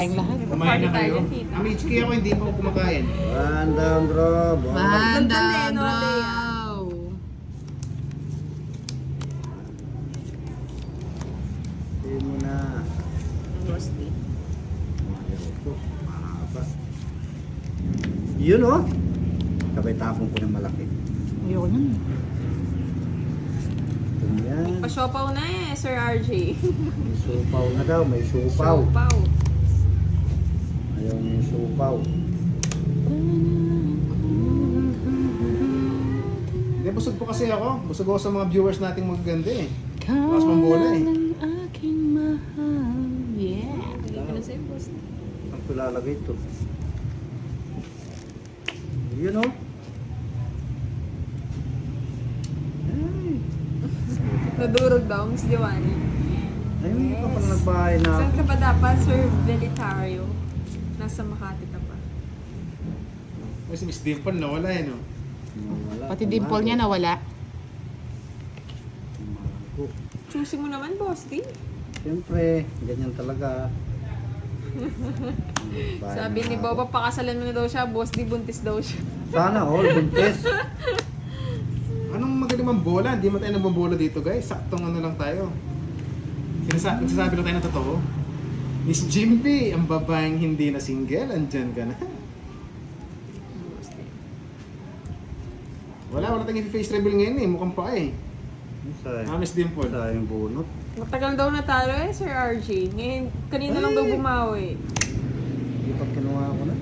Tayong lahat. Kumain na kayo? Ang HK ako, hindi mo kumakain. One down, bro. One Ganda down, no, raw. Hindi mo na. Roasty. Ayaw ko. Mahaba. Yun oh. Sabay tapong ko ng malaki. Ayoko nun. Ganyan. Pa-siopaw na eh, Sir RJ. May supaw na daw. May supaw. Siopaw. Ayaw niya yung supaw. Hindi, busog po kasi ako. Busog ako sa mga viewers nating magaganda eh. Lakas mong bola eh. Aking mahal. Yeah. Hindi ko na sa'yo, boss. Ang kulalagay ito. Yun oh. Ay. Nadurog daw, Miss Giovanni. Ay, hindi ka pala nagbahay na. Saan ka pa dapat, Sir Delitario? Nasa Makati ka pa. Ay, si Miss Dimple nawala eh no? Wala. Pati dimple niya nawala. Tumago. Choosing mo naman, boss, di? Siyempre, ganyan talaga. Sabi ni Boba, pakasalan mo na daw siya, boss, di buntis daw siya. Sana all buntis. Anong magaling mang bola? Hindi mo tayo nagbabola dito guys. Saktong ano lang tayo. Nagsasabi lang tayo ng totoo. Miss Jimby, ang babaeng hindi na single, andyan ka na. Wala tayong face reveal ngayon eh. Mukhang pa eh. Miss Dimple. Sayang bunot. Matagal daw na talo eh, Sir RJ. Ngayon, kanina lang daw bumawi. Hindi pa kinuha ko na.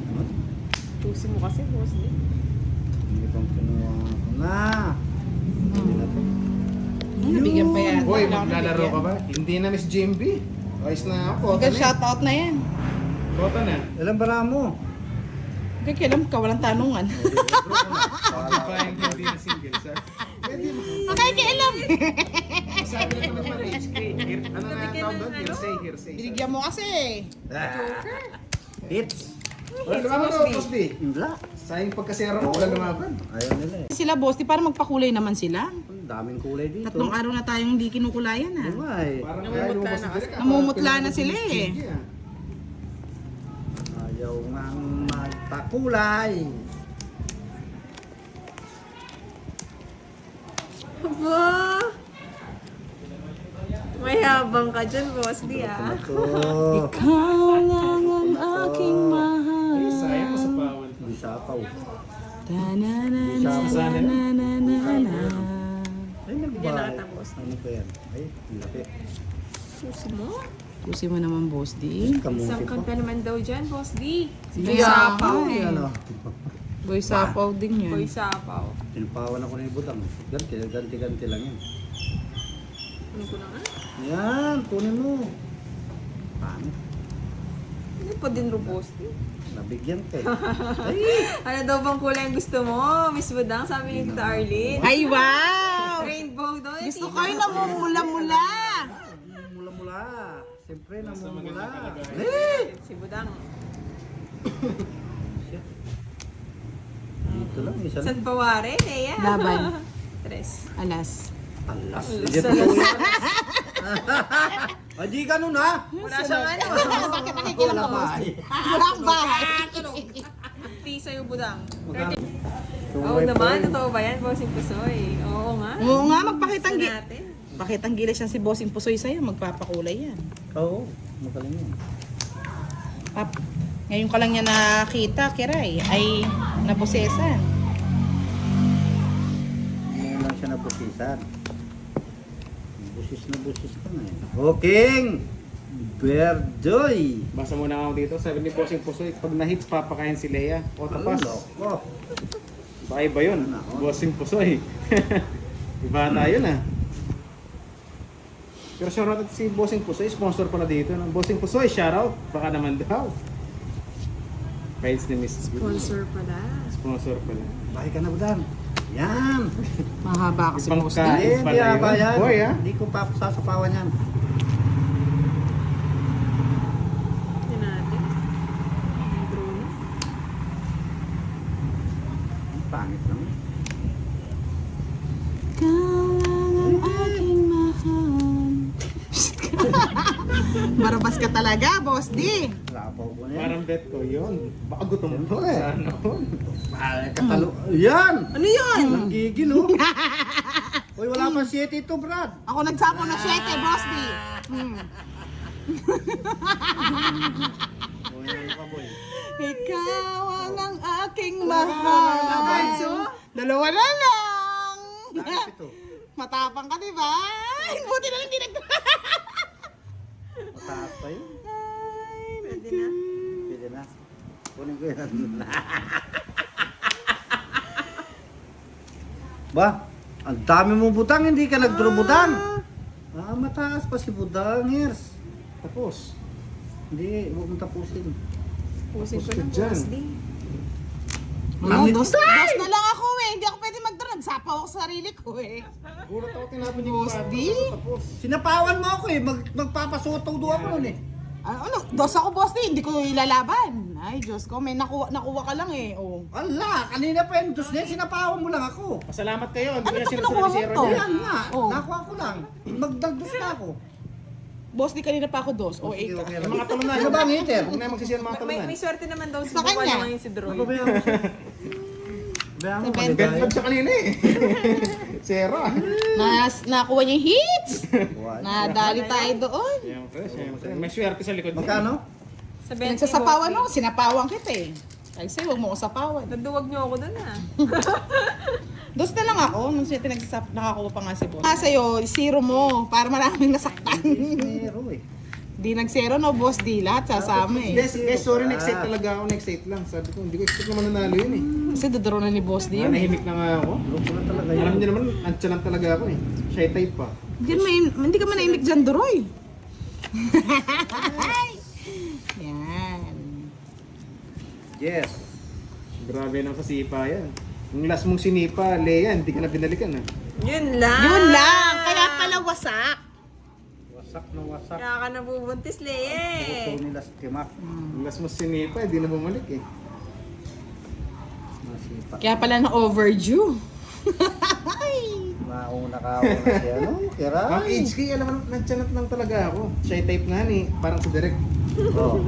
Choosing mo kasi, boss, di? Hindi pa kinuha ko na. Hindi na to. Nabigyan pa yan. Hoy, maglalaro ka ba? Hindi na Miss Jimby. Ayos na ako. Hanggang shoutout na yan. Kota na. Ilan bara mo? Kakilam ka, walang tanungan. Babaeng hindi na single, sir. Pwede mo. Makikialam. Sabi na naman HK. Ano na tawag doon? Hearsay. Binigyan mo kasi. Hits. Wala lumaban mo, Boss D. Wala. Sayang pagkasera mo, wala lumaban. Ayaw nila eh. Sila boss, di para magpakulay naman sila. Ang daming kulay dito. Tatlong araw na tayong hindi kinukulayan Di ah. ba eh. Parang Namumutla lumabas na direct, ah. Namumutla Parang na sila Miss eh. Jimby, ah. Ayaw nga magpakulay. Aba! May habang ka dyan, boss, di ah. Ito. Ikaw lang ang aking mahal. Eh, sayang sa pawan. Bisapaw. Ta-na-na-na-na-na-na-na. Ay, nagbahay. Bigyan nakatapos. Ano ba yan? Ay, ang laki. Choosing mo? Pusi mo naman boss di. Kamuti Isang pa. kanta naman daw dyan, boss, di. Boy Kaya sapaw Ay, eh. ano. Boy sapaw din yan. Boy sapaw. Tinapawan ako ng ibutang. Ganti lang yan. Ano ko na nga? Yan, kunin mo. Paano? Ano pa din ro, boss, di? Nabigyan ka eh. Ano daw bang kulay ang gusto mo, Miss Budang? Sabi ni Tita Arlene. Ay wow! Rainbow daw. Gusto ko yung namumula-mula. Mula-mula. Siyempre, Basta namumula. maganda talaga. Si Budang. Dito lang, isa lang. San Paware, Lea? Laban. Tres. Alas. Alas. Alas. Hindi pa tuloy. Ay, di ganun ha. Wala siyang ano. Bakit nakikilam Wala ka pa. boss? Wala ang bahay. Ti sa'yo, Budang. Magkano? Oo naman, totoo ba yan, Bossing Pusoy? Oo nga. Oo nga, magpakitang Gusto natin. Pakitang gilis yan si Bossing Pusoy sa'yo, magpapakulay yan. Oo, magaling yan. Pap, ngayon ka lang niya nakita, Kiray, ay naposesan. Ngayon lang siya nabusisan. Busis ka na eh. Hoking! Berdoy! Basa muna ako dito. Sabi ni Bossing Pusoy, pag na-hits, papakain si Lea. O tapas. Oh, Ba iba yun? Bossing Pusoy. Iba tayo na. Pero shoutout si Bossing Pusoy, sponsor pala dito. No? Bossing Pusoy, shoutout. Baka naman daw. Page ni Mrs. B. Sponsor pala. Sponsor pala. bahay ka na Budan. Yan! Mahaba kasi Ibang boss kain. di. Hindi pala ba yun. yan? Boy, ah. Hindi ko pa sasapawan yan. Yan natin. Intro na. Ang pangit lang. Ikaw lang ang aking mahal. Marabas ka talaga, boss di. Wala Sapaw ko na yan. Parang bet ko, yun. Baka gutom po. Siyempre. Ano? Katalo. Yan! Ano yan? Nanggigil oh. Uy, wala pa 7 ito, Brad. Ako nagsapo na 7, Boss D. Boy, ka, boy. Ikaw ang aking mahal. Dalawa na lang. Bakit ito? Matapang ka, di ba? Ay, buti na lang Mataas pa yun. Pwede na. Pwede na. Kunin ko yan. Ba? Ang dami mo butang, hindi ka nagdurubutang. Mataas pa si Budang, Hirs. Tapos. Hindi, huwag mong tapusin. Pusin ko Tapos ng ka dyan. Boss D. Ano, dos na lang ako eh. Hindi ako pwede magdara. Nagsapaw ako sa sarili ko eh. Gulat ako tinapon yung Boss plato. D? Tapos. Sinapawan mo ako eh. Magpapasuto do ako nun eh. Ano, dos ako, Boss D. Hindi ko ilalaban. Ay, Diyos ko. May nakuha ka lang eh. Oh. Ala, kanina pa yung dos na yun, sinapawan mo lang ako. Pasalamat kayo. Hindi Ano ko na to sinusunod kinukuha si mo Zero to? niya. Yan nga, Oh. nakuha ko lang. Magdagdos na ako. Boss D, kanina pa ako dos. O, Sige, 8 okay ka. Yung mga talunan. Ano ba ang hater? Huwag na magsisiyar mga May, talunan. may swerte naman daw Sa sa baba kanya. naman yung si Droy. Ano ba yan? Bayan mo, Sa Bet maligaya. siya kanina eh. Zero. Nakuha niya yung hits. Buwan. Nadali tayo doon. Siyempre, siyempre. May swerte sa likod niya. Magkano? Sa 20 Nagsasapawan Boss ako. Sinapawan kita eh. Ay, sa'yo, huwag mo ako sapawan. D. Naduwag niyo ako dun ah. Dos na lang ako. Nung siya nakakuha pa nga si Boss. Sa'yo, zero mo. Para maraming nasaktan. Pero eh. Di nag-zero no, Boss D. Lahat sasama eh. Guys, sorry, next 8 talaga ako. Next 8 lang. Sabi ko, hindi ko expect naman nanalo yun eh. Kasi dodoro na ni Boss D yun eh. Nahimik na nga ako. Loko na talaga Alam yun. niyo naman, antya lang talaga ako eh. Shy type pa. Hindi ka manahimik dyan, Doroy. Yan. Yes. Grabe nang kasipa yan. Yung last mong sinipa, Lea, hindi ka na binalikan ha. Yun lang. Yun lang. Kaya pala wasak. Wasak na wasak. Kaya ka nabubuntis, Leye. Puso nila sa timak. Yung last mong sinipa, hindi na bumalik eh. Masipa. Kaya pala na overdue. Mauna ka ako na siya, no? Kira. Ang age kay, alam mo, nagchanat lang talaga ako. Shy type nga ni, parang sa direct. Oh.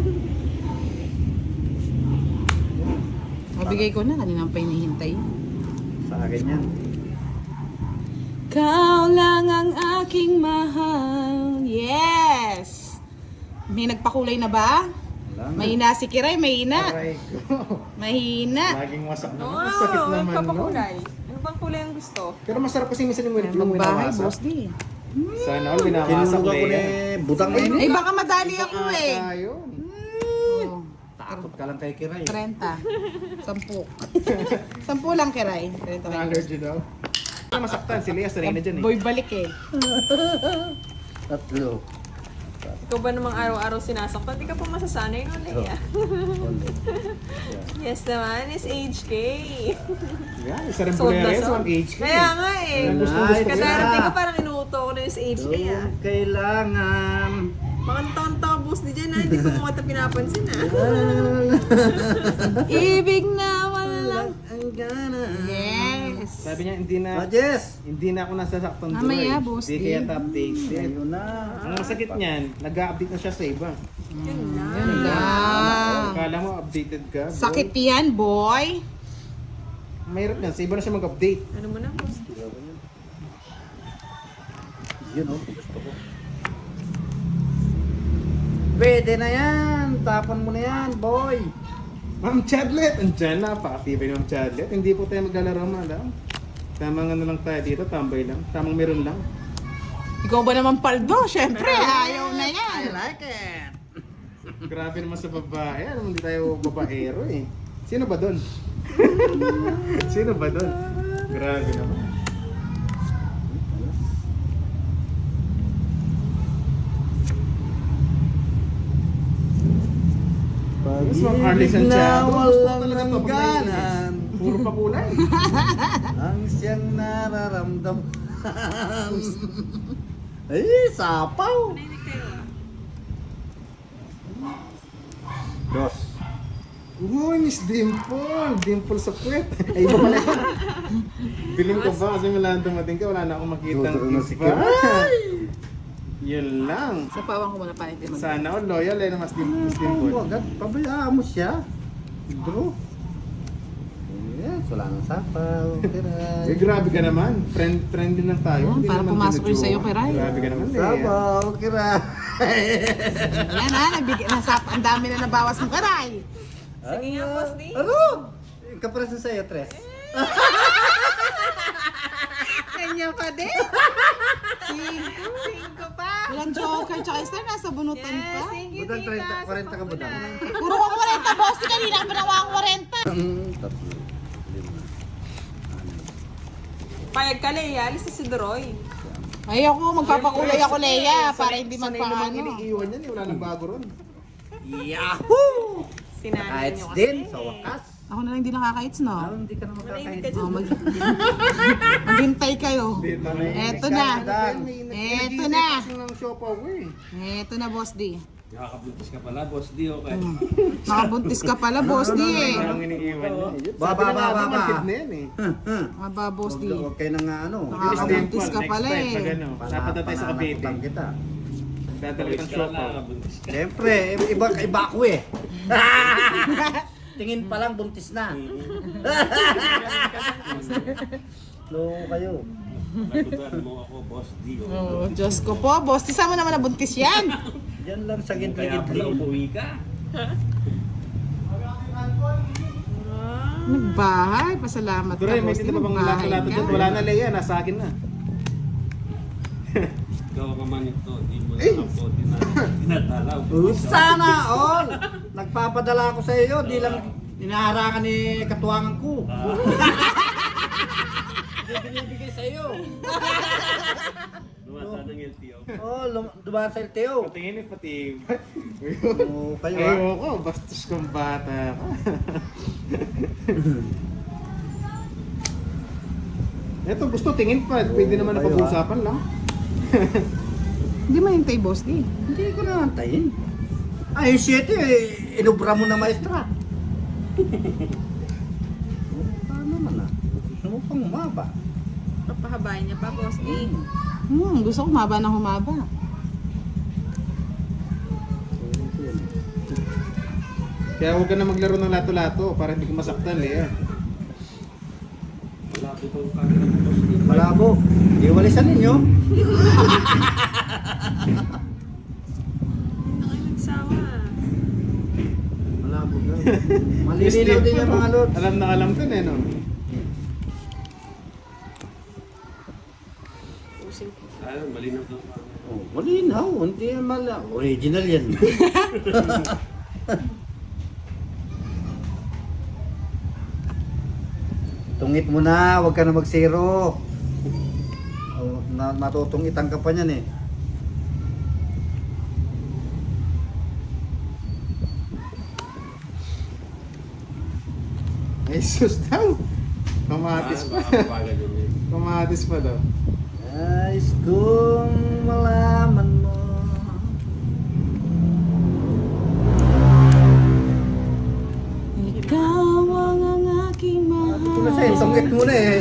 Mabigay ko na. Kanina pa hinihintay. Sa akin yan. Kau lang ang aking mahal. Yes! May nagpakulay na ba? Wala na. Mahina si Kiray, mahina. Aray ko. Mahina. Laging wasak Oo, naman. Sakit naman no. nagpapakulay. Ano bang kulay ang gusto? Pero masarap kasi minsan yung Magbahay, winawasak. Boss D. Sana all winawasak Tinulog ako ni Lea. Butang na yun. Eh, baka madali ako eh. Tayo. Oh, Takot ka lang kay Kiray. 30. 10. 10 lang, Kiray. 30 lang. Allergy daw. Ano masaktan? Si Lea sanay na dyan eh. Boy, balik eh. Tatlo. Ikaw ba namang araw-araw sinasaktan? Di ka pa masasanay no, Lea? Ulit. Yes naman, is HK. Yan, isa rin Sold na bulera yan sa sold. mga age Kaya nga eh. Ay, Gusto-gusto ko kaya- yan. Kadarating ko parang inuuto ko na yung sa HK ah. Doon kailangan. Mga tawang-tabos di dyan ah. Hindi ko mga ito pinapansin ah. Ibig na walang... Ang gana. Yes. Sabi niya, Jess! hindi na ako nasasaktan Mamaya, boss, Hindi din. kaya updated. Ayun na. Ang masakit niyan, nag-update na siya sa iba. Yun na. Yun lang. Akala mo updated ka. boy. Sakit yan, boy. Mahirap yan, sa iba na siya mag-update. Ano mo na, boss? Yun oh, gusto ko. Pwede na yan. Tapon mo na yan, boy. Ma'am Chadlet! Andyan na, pakatibay ni Ma'am Chadlet. Hindi po tayo maglalaro, madam. Tamang ano lang tayo dito, tambay lang. Tamang meron lang. Ikaw ba naman paldo? Siyempre, ayaw na yan. like it. Grabe naman sa babae. Alam mo, hindi tayo babaero eh. Sino ba doon? Sino ba doon? Grabe naman. Mas Ma'am Arlie Santiago. Gusto ko talaga to, pag naiinis. Puro pa kulay. Ang siyang nararamdaman. Ay, sapaw. Dos. Uy, Miss Dimple! Dimple sa puwet. Ay, iba pala yun. Bilim ko ba? Kasi wala nang dumating ka, wala na akong makita Duduro na si iba. Yun lang. Sa pawang ko muna pa. Hindi mag- Sana all loyal eh na mas Steam Oo, Food. agad. Pabayaan mo siya. Bro. Yes, wala nang sapaw. Eh, grabe ka naman. Friendly lang tayo. Oh, Hindi para naman pumasok yun ginujoke. sa'yo, Kiray. Grabe ka naman, Lea. Sapaw, kira. Yan ha, ang dami na nabawas mo, Karay. Sige nga, boss D. Ano? Kaprasan sa'yo, Tres. Kanya pa din. Cinco pa. Walang joker, tsaka Esther, nasa bunutan Yes, pa. thank you, Budang tita. 40 ka ba daw? Puro ko 40, boss. Kanina pa nawa ang 40. Tatlo. Lima. Payag ka, Leia. Alis na si Doroy. Ay ako, magpapakulay ako, Leia, para hindi Sanay naman magpaano. iniiwan yan eh. Wala nang bago ron. Yahoo! Sinanay Kahit niyo kasi. din, sa wakas. Ako na lang hindi nakaka-hits, no? Hindi ka na Manahimik makakain. ka Oh, dyan. maghintay kayo. Dito na. Eto na. Eto na. ng shop ako eh. Eto na, Boss D. Nakakabuntis ka pala, boss di, okay? Nakabuntis ka pala, Boss D eh. Parang iniiwan niya. Baba, Sabi na nga baba, ba, baba. manhid na yan eh. Aba, Boss D. Huwag kayo nang ano. Nakakabuntis ka pala Next time, eh. pag ano, dapat na tayo sa Cavite. Pananakutan kita. Dadala kitang shop ako. Nakakabuntis ka. Siyempre, iba ako eh. Tingin pa lang buntis na. Loko kayo. Natutunan mo ako, boss di, okay? Oh, Diyos ko po, Boss D, saan mo naman nabuntis yan? Diyan lang sa Kaya gitli-gitli. pala umuwi ka. Nagbahay, pasalamat ka, Dure, may Boss D, dito pa bang nagbahay lato-lato ka. dyan? Wala na, Lea. Nasa akin na. Ikaw ka man ito, di mo na ako dinadalaw. Sana all! Nagpapadala ako sa iyo, di lang inaharangan ni katuwangan ko. Hindi binibigay sa iyo. Lumata ng LTO. Oh, dumaan sa LTO. Patingin eh, pati. Oo, kayo ah. Ayoko, bastos kong bata ka. Eto, gusto tingin pa. Pwede naman na Kayo, pag-uusapan lang. Hindi mahintay, Boss D. Hindi ko na antayin. Ay, yung 7 eh, inubra mo na maestra. Paano man ah? Gusto mo pang umaba. Papahabain niya pa, boss D. Gusto ko humaba na humaba. Kaya huwag ka na maglaro ng lato-lato para hindi ka masaktan, Lea. Malapit ang camera mo, boss di. Malabo. Iwalisan ninyo. Ay, nagsawa. Malabo ka. Malilinaw din yung mga lods. Alam na alam ko na eh, no? Ayun, malinaw daw. Oh, malinaw. Hindi yan original yan. Tungit mo na, huwag ka na mag-zero. Oh, matutungitan ka pa niyan eh. Ay, sus daw. Kamatis pa. Papagal yun eh. Kamatis pa daw. Guys, kung malaman mo. Ikaw ang aking mahal. Ito na siya, tungit mo na eh.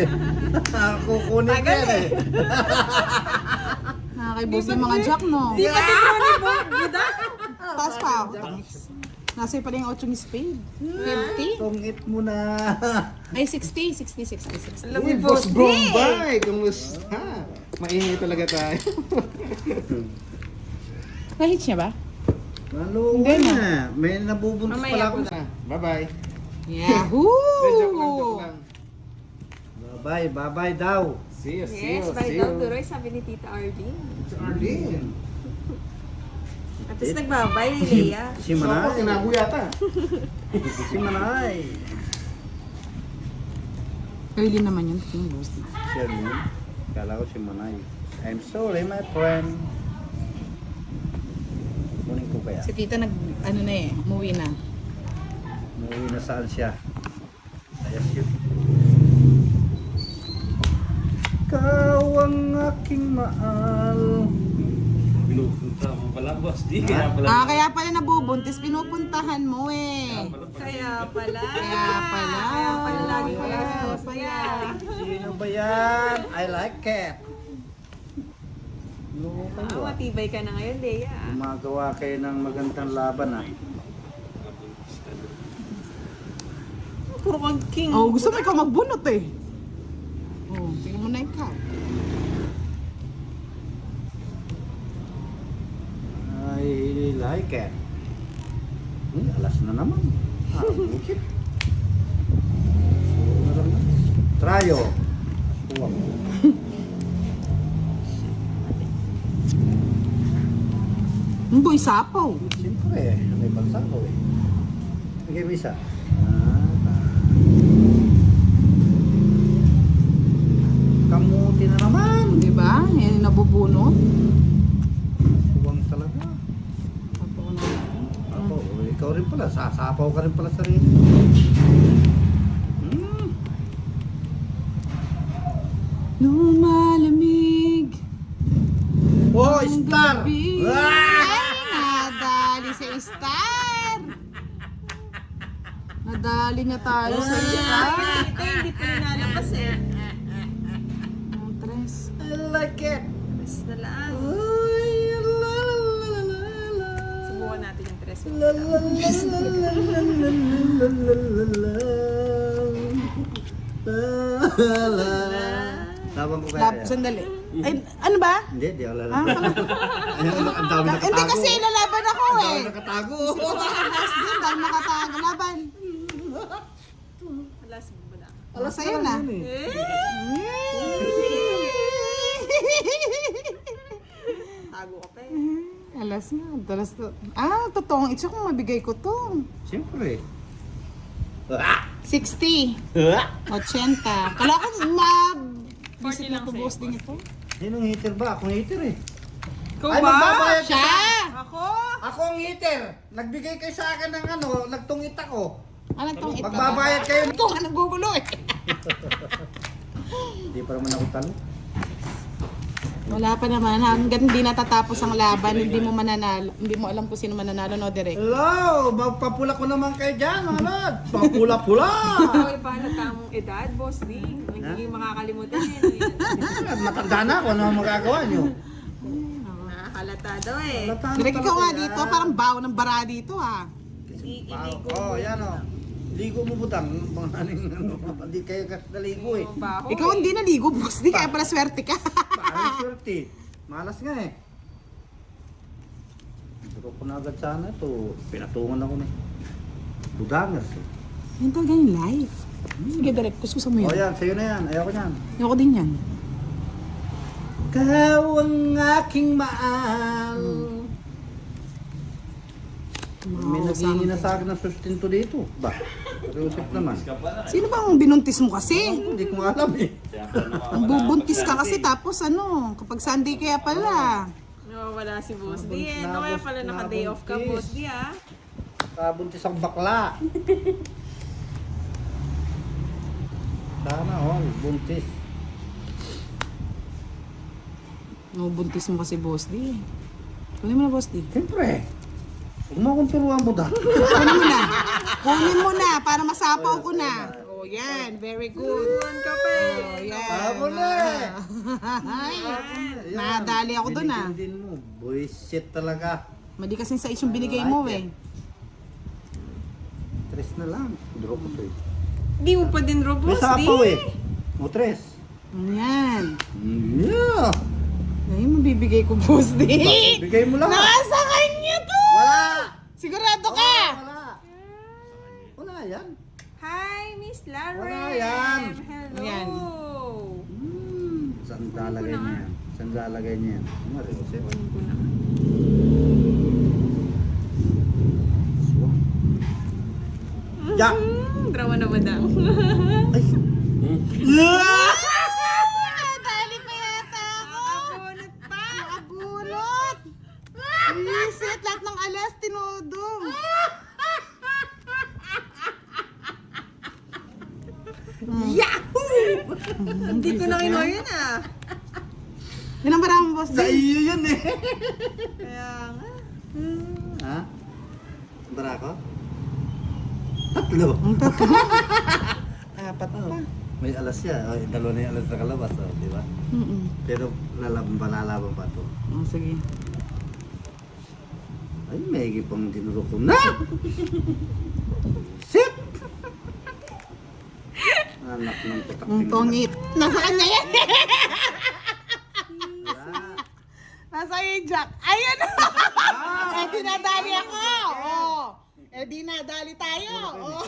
Kukunin ka yan eh. Nakakaibos yung mga jack, no? Di ba tignan ni Buda? Taas pa ako. Nasa pa rin yung 8 spade. 50? Tungit mo na. Ay, 60. 60. Alam Uy, ni Boss boss D. Bombay! Kumusta? Maingay talaga tayo. Kahit niya ba? Maluwa Hindi na. May nabubuntis Mamaya pala ako. ako Bye-bye. Yahoo! Joke lang. Bye-bye, bye-bye daw. See you, Yes, by see daw, you. Duroy, sabi ni Tita Arlene. It's Arlene. At least nagbabay ni Leia. Si So, ako, Manay. tinago yata. Si Manay. Early naman yun. Yung boss. Siya nun. Kala ko si Manay. I'm sorry, my friend. Kunin ko kaya. Si tita ano na eh, umuwi na. Umuwi na saan siya. Ayos yun. Ikaw ang aking mahal. Pinupunta mo pala, boss di. Kaya pala. Kaya pala nabubuntis, pinupuntahan mo eh. Kaya pala. Kaya pala. Kaya pala lagi ko lang Kaya sa pala. Sino ba yan? I like cat. Luka matibay ka na ngayon, Lea. Gumagawa kayo ng magandang laban ah. Puro kang king. Oh, gusto mo ikaw magbunot eh. Oh, tingnan mo na ikaw. I like it. Alas na naman. Bukit. Trayo. Uwang. Ang boy sapaw. Siyempre, may bansa ko eh. Bigay mo isa. Kamuti na naman. Di ba? Yan yung nabubunot. Uwang talaga. Sapaw na. Ako, ikaw rin pala. Sasapaw ka rin pala sarili. Lumalamig. Oh, ang star! gabi. Ay, nadali sa star. Nadali niya tayo sa star. Ito, hindi pa nilalabas eh. Ang tres. I like it. Tres na lang. Ay, la, la, la, la, la. Subukan natin yung tres. La, la, la, la, la, la, la, la, la, la, la. Laban ko kaya. Sandali. Ay, ano ba? Hindi, di ako Ah, lalaban. Ang dami nakatago. Hindi kasi lalaban ako Ang eh. dami nakatago. Boss din, dahil nakatago laban. Alas mo na. Alas sa'yo na. Eh? Tago ka pa eh. Alas na. Alas na. Ah, totoong itsyo kung mabigay ko to. Siyempre. 60. 80. Kala ko 40 lang ko sa'yo, boss din ito. Sinong heater ba? Akong heater eh. Ikaw Ay, ba? magbabayad ka Siya! sa- Ako? Ako ang heater. Nagbigay kayo sa akin ng ano, nagtungit ako. Ano tong ito? Magbabayad kayo. Ito nga nagugulo eh. Hindi pa naman ako talo. Wala pa naman. Hanggang hindi natatapos ang laban, hindi mo mananalo. Hindi mo alam kung sino mananalo, no, Direk? Hello! Magpapula ko naman kayo dyan, mga lord. Papula-pula! Ikaw ay paano tamong edad, boss din? Nagiging makakalimutan yan. Matanda na ako, ano ang magagawa nyo? Nakakalata daw eh. Direk, ikaw nga dito, parang bawo ng bara dito ah. Iligo Oh, yan o. Ligo mo butang. Mga aning ano, hindi kayo naligo eh. ba ako? Ikaw hindi naligo, boss. Di kaya pala swerte ka. Parang swerte. Malas nga eh. Duro ko na agad sana ito. Pinatungan ako na eh. Budangers eh. Yan talaga yung life. Sige, Direk, gusto mo Oh yan. yan, sa'yo na yan. Ayoko yan. Ayoko din yan. Ikaw ang aking mahal. May naghingi na sa akin ng sustento dito. Ba? Pag-usap naman. Sino bang binuntis mo kasi? Hindi ko nga alam eh. Ang bubuntis ka kasi tapos ano, kapag Sunday kaya pala. Wala si boss di eh. Ano kaya pala naka-day off ka, boss di ah? Kabuntis ang bakla. Sana all, buntis. Buntis mo kasi boss di. Kunin mo na boss di. Siyempre. Huwag mo akong turuan mo dahil. Kunin mo na. Kunin mo na para masapaw ko na. Oh, yan. Very good. Tuwan ka pa eh. Oh, yan. Tama na eh. Ay, nadali ako dun ah. Binigyan din mo. Bullshit talaga. Mali kasi sa isyong binigay mo eh. Tres na lang. Draw ko to eh. Di mo pa din May robos di. sapaw eh. O tres. Yan. Yeah. Ay, mabibigay ko boss di. Bigay mo lang. Nasa kanya to. Wala. Sigurado ka. Wala. Wala yan. Hi, Miss Lauren. Wala yan. Hello. Yan. Saan lalagay niya yan? Saan lalagay niya yan? Mari, Jose. Kunin ko na. Swang. Ya! Drama na madam. Ay! Dali pa yata ako. Nakabunot pa. Nakabunot. Reset lahat ng alas tinodong. Hindi ko na kinuha yun ah. Yan ang parang boss Sa din. iyo yun eh! Kaya nga. Ha? Bara ko? Tatlo. Apat pa. May alas siya. Oh, dalawa na yung alas na kalabas, oh, di ba? Pero lalaban pa to. Oh, sige. Ay, may pang dinuro ko na! Sit! Anak ng putak. Ang tongit. Nasa kanya yan. Nasa yung Jack. Ayun! Eh, dinadali ako. Oh. Eh, dinadali tayo. Oh.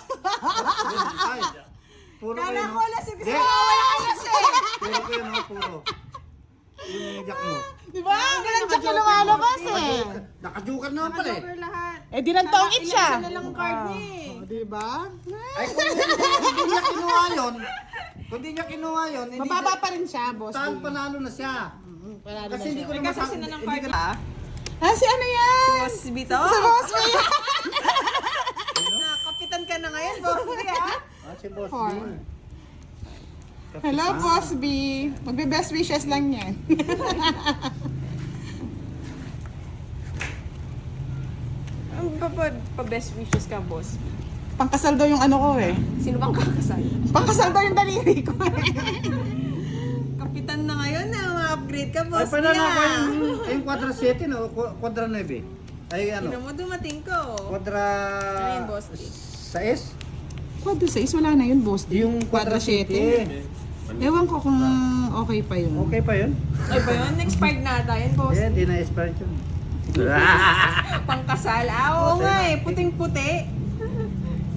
Ay, puro ko Kala yun, ko oh. alas, kasi Di. wala alas eh. Puro ko yun, oh, puro. Yung jack mo. Di ba? Ganun Jack yung lumalabas eh. Nakajukan naman pala eh. Over lahat. Eh, di nagtongit siya. Isa na lang ang card niya eh. Oh, di ba? Ay, kung hindi niya kinuha yun, kung hindi niya kinuha yun, hindi Mababa pa rin siya, boss. saan panalo na siya. Kasi hindi ko May naman kasi na ng hindi card ko- ah. Ah, si ano yan? Boss Bito. Si Boss B. Kapitan ka na ngayon, Boss B ah. Ah, si Boss Four. B. Hello, Boss B. Magbe-best wishes lang yan. Ang pa-best wishes ka, Boss B. Pangkasal daw yung ano ko eh. Sino bang kakasal? Pangkasal daw yung daliri ko eh. Kapitan na ngayon na ma-upgrade ka, Ay, Boss B pala na ako ah. yung quadra 7, no? Quadra 9. Ay, ano? Sino mo dumating ko? Quadra... Ano yun, Boss B? 6? Quadra 6, wala na yun, Boss D. Yung quadra 7. Ewan ko kung okay pa yun. Okay pa yun? Ay ba yun? Expired na tayo, Boss Eh, B. di na expired yun. Pangkasal. Ah, oo nga eh. Puting-puti.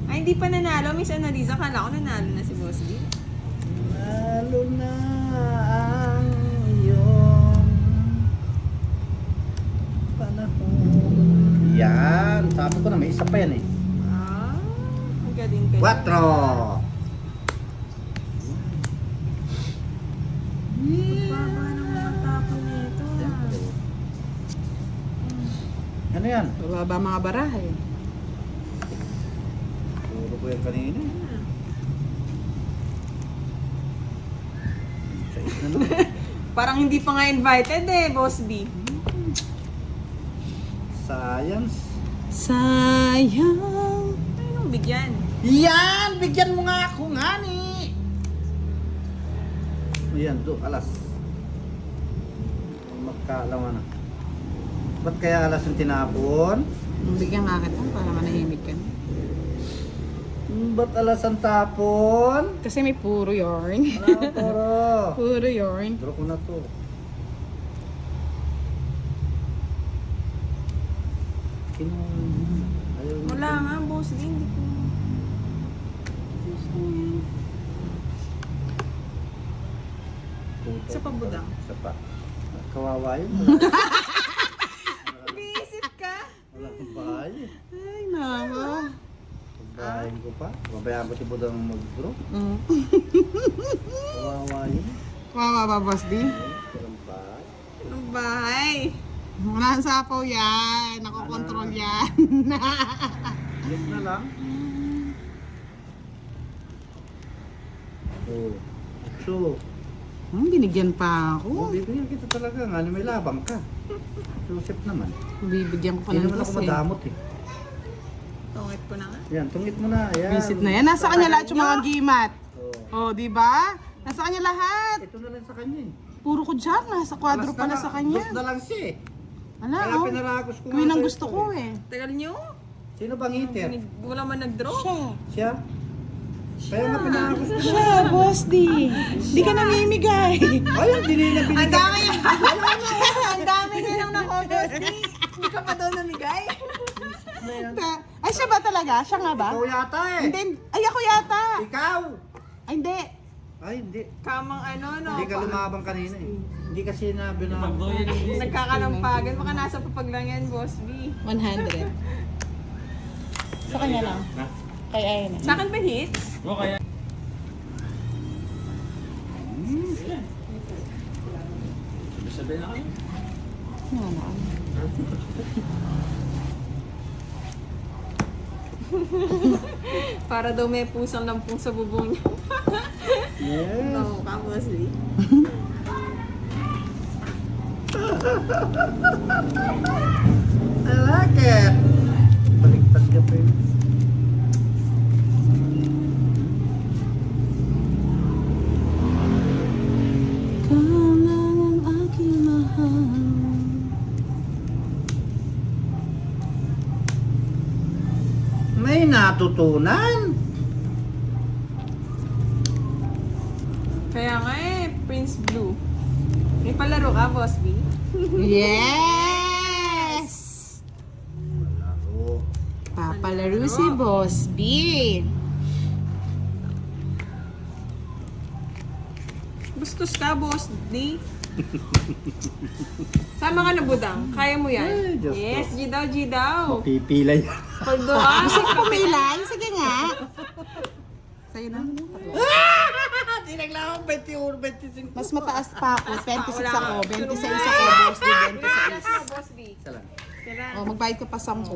Ay, hindi pa nanalo. Miss Annalisa, kala ko nanalo na si Boss B. Lalo na ang iyong panahon. Yan. Sabi ko na, may isa pa yan eh. Ah, ang galing ka. 4. Baba ng mga tapo nito. Ano yan? Bababa mga barahe. Puro ko yan kanina. Sais na naman. Parang hindi pa nga invited eh, Boss B. Science. Sayang. Anong bigyan? Yan! Bigyan mo nga ako nga ni! Ayan, do, alas. Magkaalaman na. Ba't kaya alas yung tinapon? Bigyan nga kita para manahimik ka. Ba't alas ang tapon? Kasi may puro yarn. Wala ko puro. Puro yarn. Draw ko na to. Ayaw na. Wala nga, Boss B. Hindi ko... Puto. Isa pa budang. Isa pa. Kawawa yun. Visit ka? Wala akong bahay eh. Ay, nako. Pagbahayin ko pa. Babayaan ko si Budang mag-draw. Mm. Kawawa yun. Wawa ba, Boss D? Walang bahay. Ang bahay. Wala ang sapaw yan. Nakokontrol yan. Yes na lang. Oh. So, Binigyan pa oh, ako. bibigyan kita talaga nga. May labang ka. Joseph naman. Bibigyan ko pa Hindi ng naman ako boss eh. madamot eh. Tungit ko na nga. Yan, tungit mo na. Yan. Visit na yan. Nasa kanya lahat yung mga gimat. Oh. Oh, di ba? Nasa kanya lahat. Ito na lang sa kanya eh. Puro ko dyan. Nasa kwadro Alas na pala lang. sa kanya. Dos na lang siya eh. Wala, Kaya oh. pinaragos ko Queen ang sa'yo gusto ito ko eh. eh. Tagal nyo? Sino bang hitter? Wala man nag-draw? Siya. Siya? Kaya nga pinaragos ko. Siya, boss D. Di ka namimigay. Ay, hindi nila Ang binigay. dami Ang dami niya lang nako, Boss D. Hindi ka pa daw namigay? Ay, siya ba talaga? Siya nga ba? Ikaw yata eh. Hindi. Ay, ako yata. Ikaw. Ay, hindi. Ay, hindi. Kamang ano, no? Hindi ka lumabang kanina eh. Hindi kasi sinabi na... Pagdoyan hindi. Nagkakalampagan. Baka nasa papag lang yan, Boss B. 100. Sa kanya lang. Ha? Kay Ayan. Sa akin ba hits? O kaya. Sabi na kayo. Para daw may pusang lampung sa bubong niya. Yes. No, ka, Boss B. I like it. Baliktad ka pa yun. natutunan. Kaya nga Prince Blue. May palaro ka, Boss B? Yes! Laro. Papalaro si Boss B. Bastos ka, Boss D. Sama ka na, Budang. Kaya mo yan. Ay, Diyos Yes, ko. G daw, G daw. Pipila yan. Pagdoa. Gusto ko pumilay? Sige nga. Sa'yo na. Tinagla ko 21, 25. Mas mataas pa ako. 26 Wala ako. ka. 26 ako. Boss B, 26. Boss B. Isa lang. Tara. Oh, magbayad ka pa 10.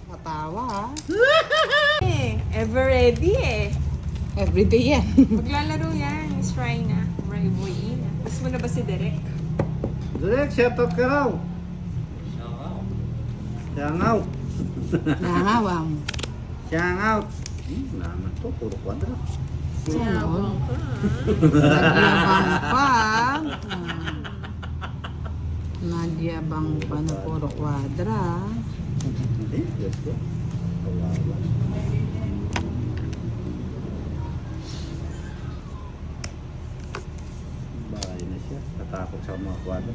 Matawa ha. Ever ready eh. Everyday yan. Maglalaro yan, Miss Rhina. Mariboyina. Gusto mo na ba si Derek? Direct, shoutout ka raw. Shout out. Nangawang. Shout out. Naman to, puro kwadra. Siyabang ka. Nagyabang pa. Nagyabang pa na puro kwadra. Hindi, Diyos ko. Kawawa. Bahay na siya. Natakot sa mga kwadra.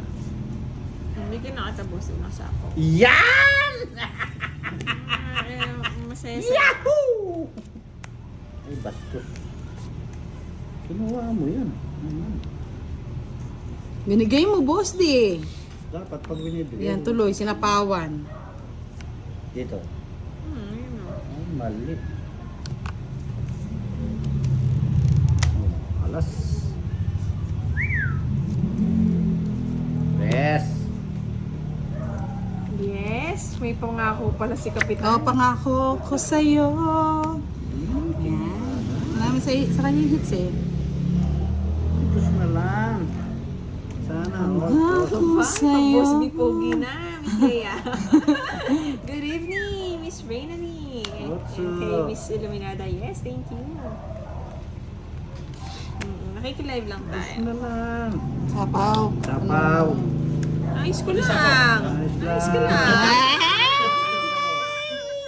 Bigyan na kita, boss, yung masapo. Yan! Masaya sa... Yahoo! Ay, bastos. Kinuha mo yan. Ayan. Binigay mo, boss di. Dapat pag binibigay. Yan, tuloy, sinapawan. Dito. Yun o. Ay, mali. Oh, alas. Yes. Yes, may pangako pala si Kapitan. Oh, pangako ko sa'yo. Yan. Marami sa kanya yung hits eh. Tapos na lang. Sana. Pangako Ba? sa'yo. Boss B Pogi na, Miss Leia. Good evening, Miss Rainani. What's And kay up? Miss Illuminada, yes, thank you. Nakikilive lang Tapos tayo. na lang. Sapaw. Sapaw. Ayos ko lang. Ayos ko lang.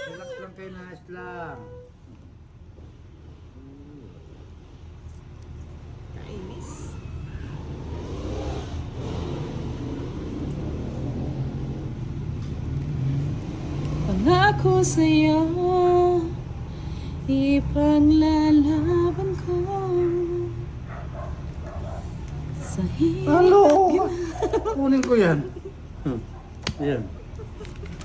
Relax lang kayo, nice lang. Kainis. Pangako sa'yo, ipaglalaban ko. Sa hirap Hello! Kunin ko yan. Yan.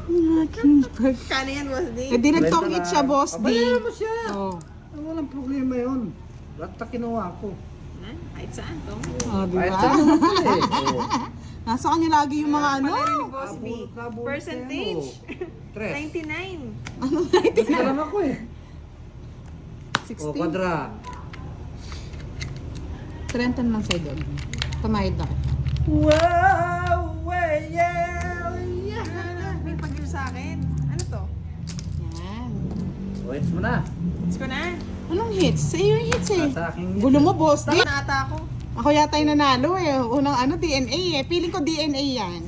ng aking pag... Kano yan, Boss D? Eh, di nagtongit siya, boss, di. Abayan mo siya. Oh. Walang problema yun. Basta kinuha ko. Na? Kahit saan to? Oh, di Kahit ba? saan naman to eh. Oo. Nasa kanya lagi yung mga ano. Pala ni Boss B. Kabul- Percentage. Tres. 99. Basta lang ako eh. 16. O, kwadra. 30 lang sa'yo doon. Tumayad na. Wow! Yeah! May pag-give sa akin. Ano to? Yan. Wait mo na. Let's go na. Anong hits? Sa iyo yung hits eh. Sa aking... Gulo mo, boss. Di. Saka na ata ako. Ako yata yung nanalo eh. Unang ano, DNA eh. Feeling ko DNA yan.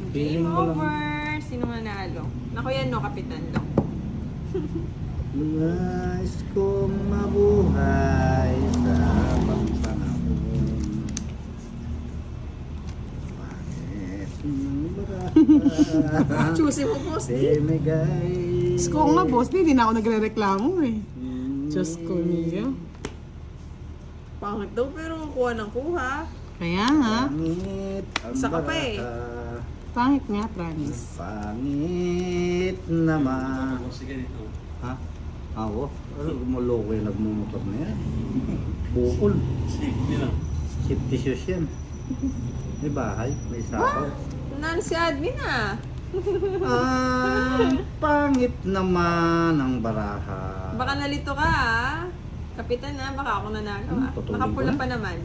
Feeling Game mo lang. over. Sino manalo? Naku yan, no, Kapitan. No? Nais kong mabuhay sa habang panahon. Bakit nang baraha? Choosy mo, Boss D. Demigay. Diyos ko nga, boss. Di na ako nagre-reklamo eh. Diyos ko niya. Pangit daw, pero kuha ng kuha. Kaya nga. Pangit ang Isa ka pa eh. baraha. Pangit nga, promise. Pangit naman. Ako sige dito. Ha? Ako? Ano gumuloko yung nagmumotor na yan? Bukol. Sige lang. Safety shoes yan. May bahay, may sako. Nanalo si admin ah. Ang pangit naman ang baraha. Baka nalito ka ah. Kapitan na, baka ako nanalo ah. Tutulog Nakapula ko na. pa naman.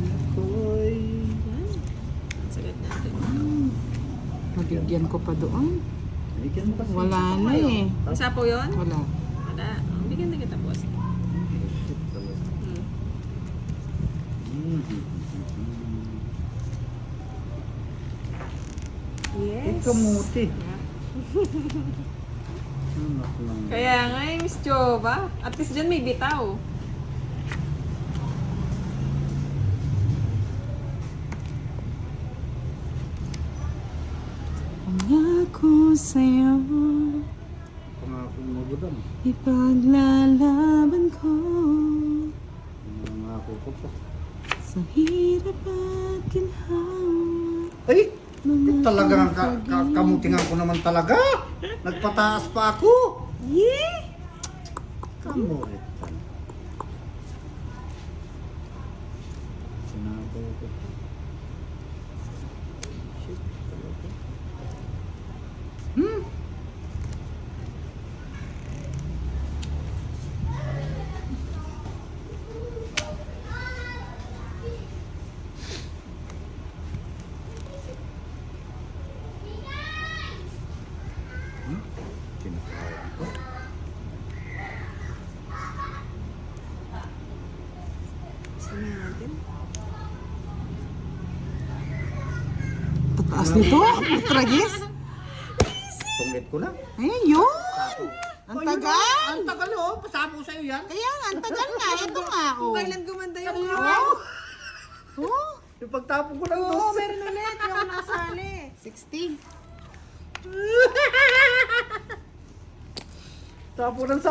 Ako'y Yan. Sagat natin. Mabigyan ko pa doon. bigyan mo kasi. Wala na eh. Isa po yun? Wala. Wala. Bigyan na kita, Boss. kamuti. Anak lang. Kaya nga eh, Miss Jova. At least dyan may bitaw. Pangako sa'yo, Pangako mo budang. ipaglalaban ko Pangako ko pa. sa hirap at ginhawa. Ay! Talagang kamutingan ko naman talaga. Nagpataas pa ako. Yeah! Kamuritan. Sinabi ko. Shit, talaga. Kinakain ko. Gusto na natin. Tataas nito? Tragis? Tunggit ko lang. Ayun! Ang tagal! Ang tagal oh. Pasabo sa'yo yan. Kaya nga, ang tagal nga. Ito nga, oh. Kailan gumanda yung Oh, Yung pagtapon ko lang Oo, dos. meron ulit. Yung ako nakasali. 60. Tapo ng